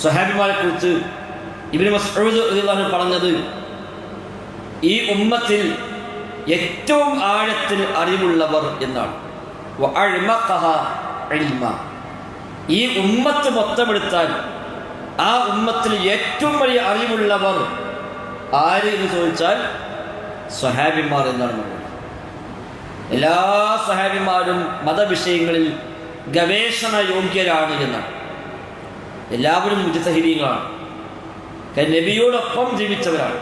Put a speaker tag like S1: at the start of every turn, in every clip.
S1: സ്വഹാബിമാരെ കുറിച്ച് ഇബ്നു മസ്ഊദ് റളിയല്ലാഹു അൻഹു പറഞ്ഞത്, ഈ ഉമ്മത്തിൽ ഏറ്റവും ആഴത്തിൽ അറിവുള്ളവർ എന്നാണ്. ഈ ഉമ്മത്ത് മൊത്തമെടുത്താൽ ആ ഉമ്മത്തിൽ ഏറ്റവും വലിയ അറിവുള്ളവർ ആര് എന്ന് ചോദിച്ചാൽ സ്വഹാബിമാർ എന്നാണ് പറയുന്നത്. എല്ലാ സ്വഹാബിമാരും മതവിഷയങ്ങളിൽ ഗവേഷണ യോഗ്യരാണ് എന്നാണ്. എല്ലാവരും മുജ്തഹിദീങ്ങളാണ്, നബിയോടൊപ്പം ജീവിച്ചവരാണ്.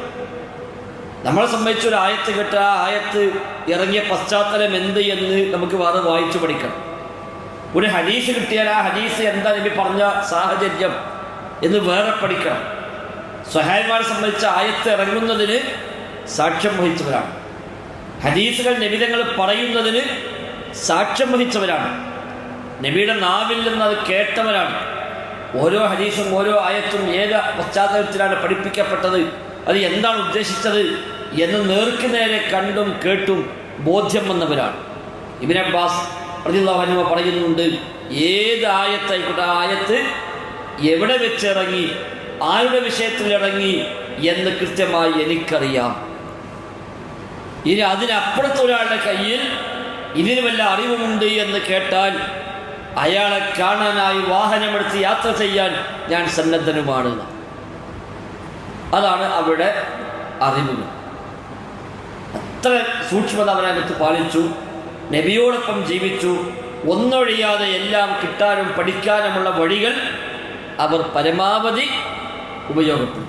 S1: നമ്മളെ സംബന്ധിച്ച് ഒരു ആയത്ത് കേട്ട ആ ആയത്ത് ഇറങ്ങിയ പശ്ചാത്തലം എന്ത് എന്ന് നമുക്ക് വേറെ വായിച്ചു പഠിക്കണം. ഒരു ഹദീസ് കിട്ടിയാൽ ആ ഹദീസ് എന്താ നബി പറഞ്ഞ സാഹചര്യം എന്ന് വേറെ പഠിക്കണം. സ്വഹാബിമാരെ സംബന്ധിച്ച് ആയത്ത് ഇറങ്ങുന്നതിന് സാക്ഷ്യം വഹിച്ചവരാണ്, ഹദീസുകൾ നബിതങ്ങൾ പറയുന്നതിന് സാക്ഷ്യം വഹിച്ചവരാണ്, നബിയുടെ നാവിൽ നിന്ന് അത് കേട്ടവരാണ്. ഓരോ ഹദീസും ഓരോ ആയത്തും ഏത് പശ്ചാത്തലത്തിലാണ് പഠിപ്പിക്കപ്പെട്ടത്, അത് എന്താണ് ഉദ്ദേശിച്ചത് എന്ന് നേർക്ക് നേരെ കണ്ടും കേട്ടും ബോധ്യം വന്നവരാണ്. ഇബ്നു അബ്ബാസ് റളിയല്ലാഹു അൻഹു പറയുന്നുണ്ട്, ഏത് ആയത്തായിക്കോട്ടെ ആ ആയത്ത് എവിടെ വെച്ചിറങ്ങി, ആരുടെ വിഷയത്തിൽ ഇറങ്ങി എന്ന് കൃത്യമായി എനിക്കറിയാം. ഇനി അതിനപ്പുറത്തൊരാളുടെ കയ്യിൽ ഇതിന് വല്ല അറിവുമുണ്ട് എന്ന് കേട്ടാൽ അയാളെ കാണാനായി വാഹനമെടുത്ത് യാത്ര ചെയ്യാൻ ഞാൻ സന്നദ്ധനുമാണ്. അതാണ് അവിടെ അറിവുകൾ. അത്ര സൂക്ഷ്മത അവരകത്ത് പാലിച്ചു, നബിയോടൊപ്പം ജീവിച്ചു. ഒന്നൊഴിയാതെ എല്ലാം കിട്ടാനും പഠിക്കാനുമുള്ള വഴികൾ അവർ പരമാവധി ഉപയോഗപ്പെടുത്തി.